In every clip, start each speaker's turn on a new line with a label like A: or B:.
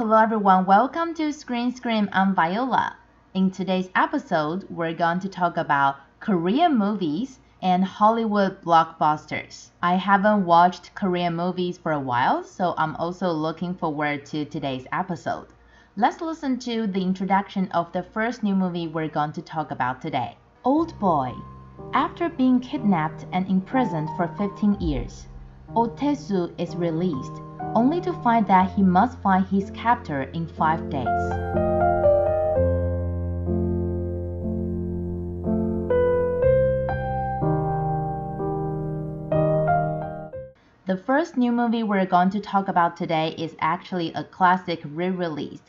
A: Hello everyone, welcome to Screen Scream. I'm Viola. In today's episode, we're going to talk about Korean movies and Hollywood blockbusters. I haven't watched Korean movies for a while, so I'm also looking forward to today's episode. Let's listen to the introduction of the first new movie we're going to talk about today. Old Boy. After being kidnapped and imprisoned for 15 years, Otesu is released, only to find that he must find his captor in 5 days. The first new movie we're going to talk about today is actually a classic re-release.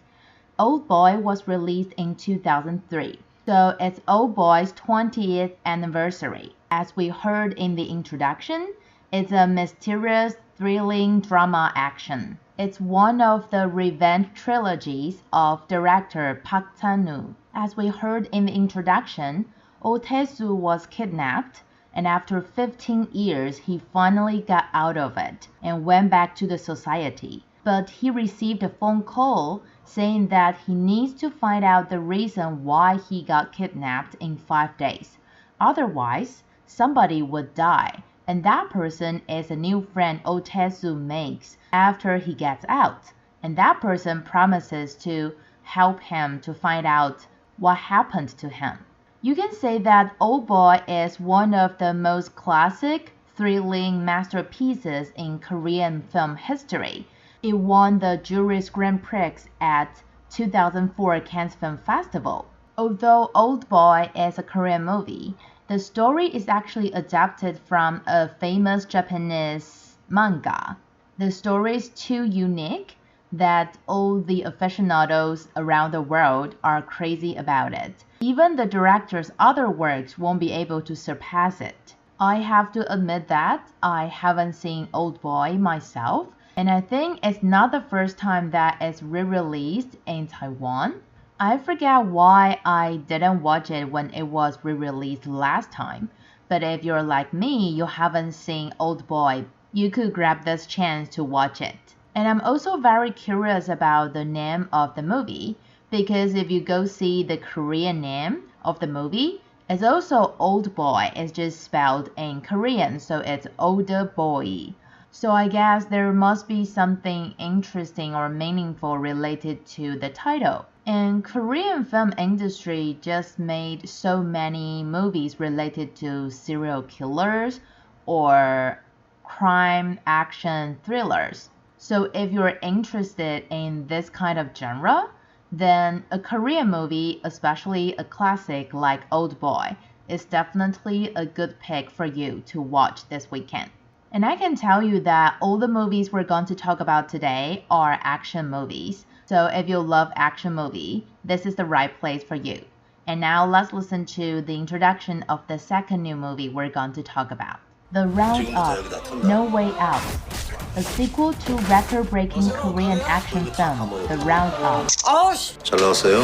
A: Old Boy was released in 2003, so it's Old Boy's 20th anniversary. As we heard in the introduction, it's a mysterious, thrilling drama action. It's one of the revenge trilogies of director Park Chan-wook. As we heard in the introduction, Otesu was kidnapped, and after 15 years he finally got out of it and went back to the society. But he received a phone call saying that he needs to find out the reason why he got kidnapped in 5 days. Otherwise, somebody would die. And that person is a new friend Otesu makes after he gets out. And that person promises to help him to find out what happened to him. You can say that Old Boy is one of the most classic, thrilling masterpieces in Korean film history. It won the Jury's Grand Prix at 2004 Cannes Film Festival. Although Old Boy is a Korean movie, the story is actually adapted from a famous Japanese manga. The story is too unique that all the aficionados around the world are crazy about it. Even the director's other works won't be able to surpass it. I have to admit that I haven't seen Old Boy myself, and I think it's not the first time that it's re-released in Taiwan. I forget why I didn't watch it when it was re-released last time, but if you're like me, you haven't seen Old Boy, you could grab this chance to watch it. And I'm also very curious about the name of the movie, because if you go see the Korean name of the movie, it's also Old Boy. It's just spelled in Korean, so it's Older Boy. So I guess there must be something interesting or meaningful related to the title. And Korean film industry just made so many movies related to serial killers or crime action thrillers. So if you're interested in this kind of genre, then a Korean movie, especially a classic like Old Boy, is definitely a good pick for you to watch this weekend. And I can tell you that all the movies we're going to talk about today are action movies. So if you love action movie, this is the right place for you. And now let's listen to the introduction of the second new movie we're going to talk about. The Roundup, No Way Out, a sequel to record-breaking Korean action film, The Roundup.
B: 잘 나왔어요?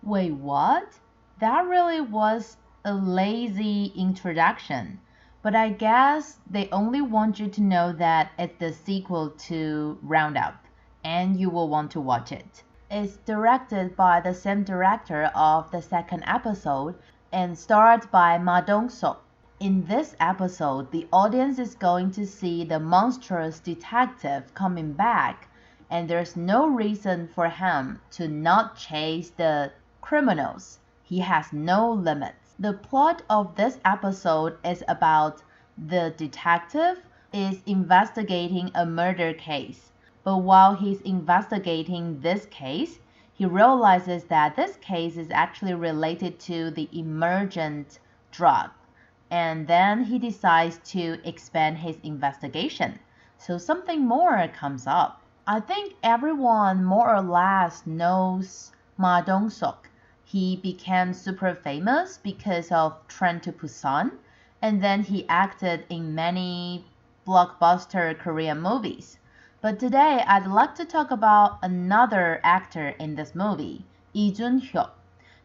A: Wait, what? That really was a lazy introduction. But I guess they only want you to know that it's the sequel to Roundup, and you will want to watch it. It's directed by the same director of the second episode and starred by Ma Dong-seok. In this episode, the audience is going to see the monstrous detective coming back, and there's no reason for him to not chase the criminals. He has no limits. The plot of this episode is about the detective is investigating a murder case. But while he's investigating this case, he realizes that this case is actually related to the emergent drug. And then he decides to expand his investigation. So something more comes up. I think everyone more or less knows Ma Dong-seok. He became super famous because of Train to Busan, and then he acted in many blockbuster Korean movies. But today I'd like to talk about another actor in this movie, Lee Jun-hyuk.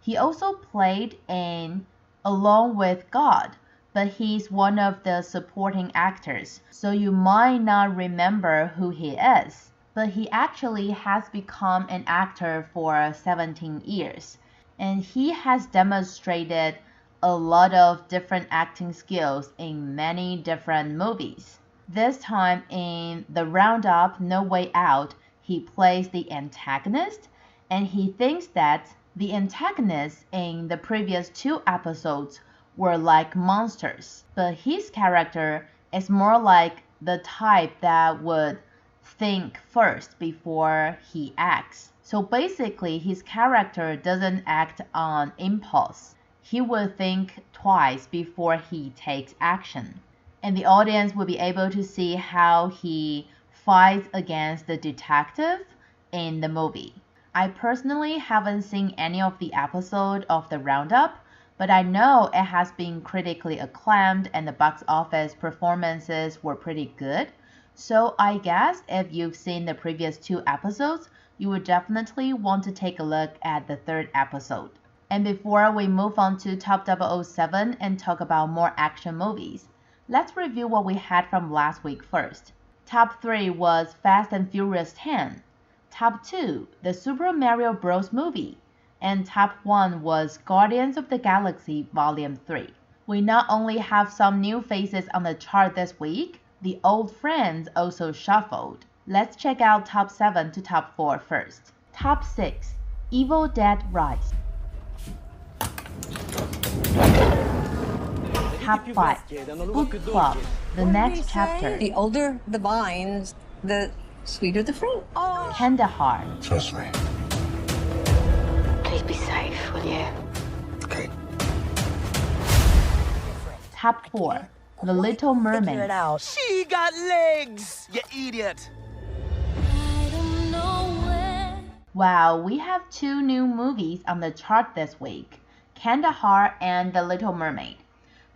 A: He also played in Along with God, but he's one of the supporting actors, so you might not remember who he is. but he actually has become an actor for 17 years, and he has demonstrated a lot of different acting skills in many different movies. This time in the Roundup No Way Out, he plays the antagonist, and he thinks that the antagonists in the previous two episodes were like monsters, but his character is more like the type that would think first before he acts. So basically, his character doesn't act on impulse. He will think twice before he takes action. And the audience will be able to see how he fights against the detective in the movie. I personally haven't seen any of the episode of the Roundup, but I know it has been critically acclaimed and the box office performances were pretty good. So I guess if you've seen the previous two episodes, you would definitely want to take a look at the third episode. And before we move on to Top 007 and talk about more action movies, let's review what we had from last week first. Top 3 was Fast and Furious 10. Top 2, the Super Mario Bros. Movie. And top 1 was Guardians of the Galaxy Volume 3. We not only have some new faces on the chart this week, the old friends also shuffled. Let's check out top 7 to top 4 first. Top 6, Evil Dead Rise. Top 5, Book Club, the next chapter.
B: The older the vines, the sweeter the fruit. Oh.
A: Kandarha.
C: Trust me.
D: Please be safe, will you?
C: Okay.
A: Top 4, The Little Mermaid.
E: She got legs, you idiot.
A: Wow, we have 2 new movies on the chart this week, Kandarha and The Little Mermaid.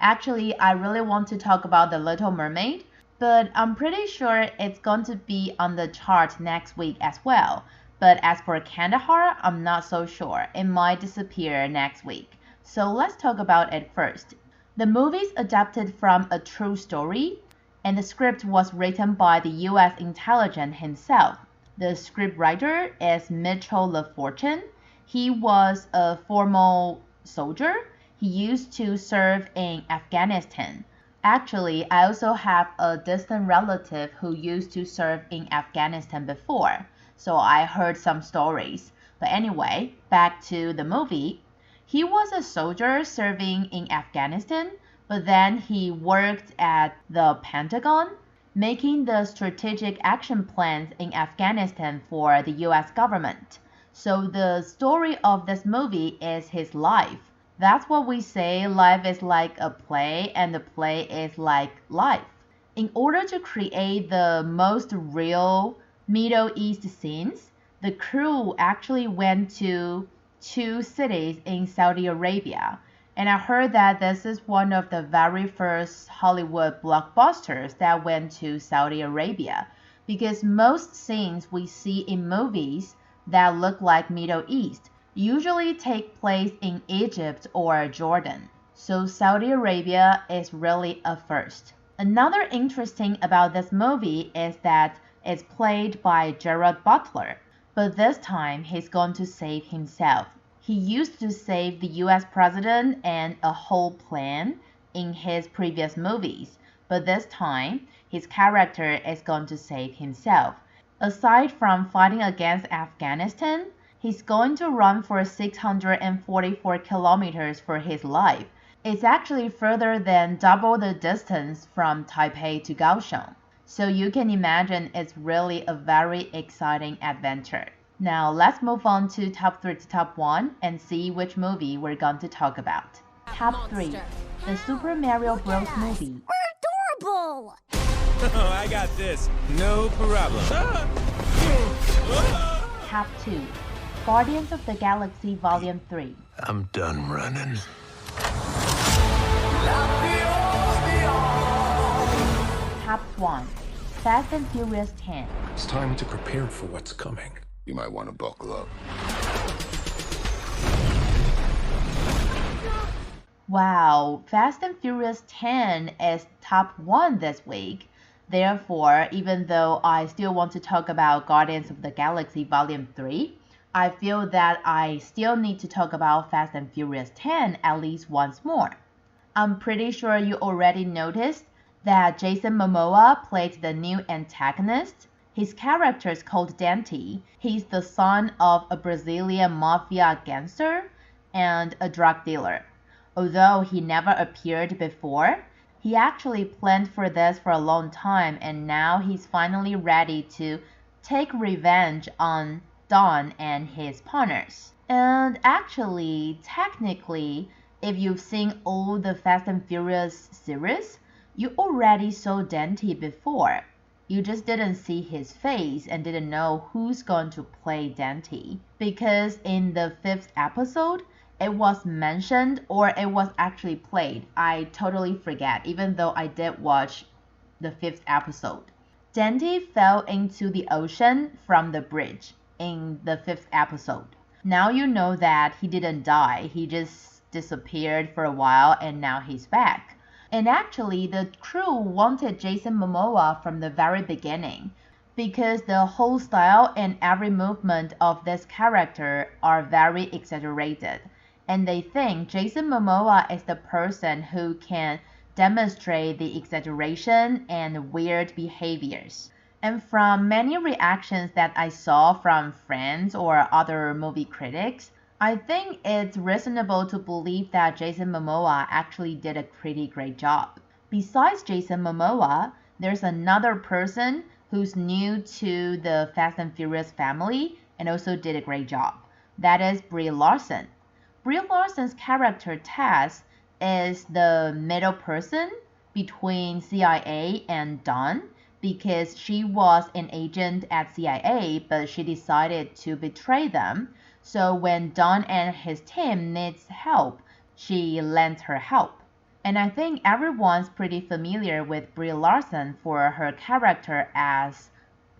A: Actually, I really want to talk about The Little Mermaid, but I'm pretty sure it's going to be on the chart next week as well. But as for Kandarha, I'm not so sure. It might disappear next week. So let's talk about it first. The movie's adapted from a true story, and the script was written by the US intelligence himself. The scriptwriter is Mitchell LaFortune. He was a former soldier. He used to serve in Afghanistan. Actually, I also have a distant relative who used to serve in Afghanistan before, so I heard some stories. But anyway, back to the movie. He was a soldier serving in Afghanistan, but then he worked at the Pentagon, making the strategic action plans in Afghanistan for the US government. So the story of this movie is his life. That's what we say, life is like a play and the play is like life. In order to create the most real Middle East scenes, the crew actually went to 2 cities in Saudi Arabia. And I heard that this is one of the very first Hollywood blockbusters that went to Saudi Arabia, because most scenes we see in movies that look like Middle East usually take place in Egypt or Jordan. So Saudi Arabia is really a first. Another interesting about this movie is that it's played by Gerard Butler, but this time he's going to save himself. He used to save the US president and a whole plan in his previous movies, but this time his character is going to save himself. Aside from fighting against Afghanistan, he's going to run for 644 kilometers for his life. It's actually further than double the distance from Taipei to Kaohsiung. So you can imagine it's really a very exciting adventure. Now let's move on to top 3 to top 1 and see which movie we're going to talk about. Top 3, the Super Mario Bros. Movie.
D: We're adorable!
E: I got this. No problem.
A: Top 2, Guardians of the Galaxy Volume 3.
C: I'm done running.
A: Top 1, Fast and Furious 10.
F: It's time to prepare for what's coming.
C: You might want to buckle up.
A: Wow, Fast and Furious 10 is top 1 this week. Therefore, even though I still want to talk about Guardians of the Galaxy Volume 3, I feel that I still need to talk about Fast and Furious 10 at least once more. I'm pretty sure you already noticed that Jason Momoa played the new antagonist. His character is called Dante. He's the son of a Brazilian mafia gangster and a drug dealer. Although he never appeared before, he actually planned for this for a long time, and now he's finally ready to take revenge on Don and his partners. And actually, technically, if you've seen all the Fast and Furious series, you already saw Dante before. You just didn't see his face and didn't know who's going to play Dante. Because in the 5th episode, it was mentioned or it was actually played. I totally forget, even though I did watch the 5th episode. Dante fell into the ocean from the bridge in the 5th episode. Now you know that he didn't die. He just disappeared for a while and now he's back. And actually, the crew wanted Jason Momoa from the very beginning because the whole style and every movement of this character are very exaggerated. And they think Jason Momoa is the person who can demonstrate the exaggeration and weird behaviors. And from many reactions that I saw from friends or other movie critics, I think it's reasonable to believe that Jason Momoa actually did a pretty great job. Besides Jason Momoa, there's another person who's new to the Fast and Furious family and also did a great job. That is Brie Larson. Brie Larson's character Tess is the middle person between CIA and Don because she was an agent at CIA, but she decided to betray them. So when Don and his team needs help, she lends her help. And I think everyone's pretty familiar with Brie Larson for her character as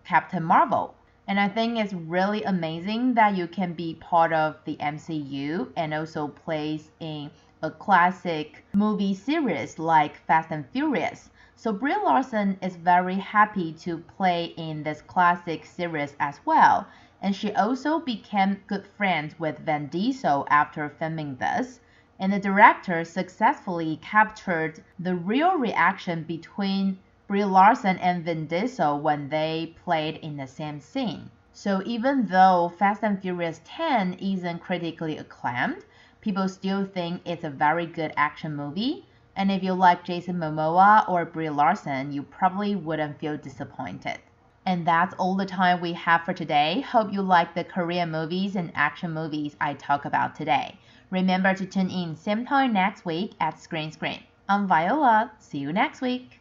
A: Captain Marvel. And I think it's really amazing that you can be part of the MCU and also plays in a classic movie series like Fast and Furious. So Brie Larson is very happy to play in this classic series as well. And she also became good friends with Vin Diesel after filming this. And the director successfully captured the real reaction between Brie Larson and Vin Diesel when they played in the same scene. So even though Fast and Furious 10 isn't critically acclaimed, people still think it's a very good action movie. And if you like Jason Momoa or Brie Larson, you probably wouldn't feel disappointed. And that's all the time we have for today. Hope you like the Korean movies and action movies I talk about today. Remember to tune in same time next week at Screen Scream. I'm Viola. See you next week.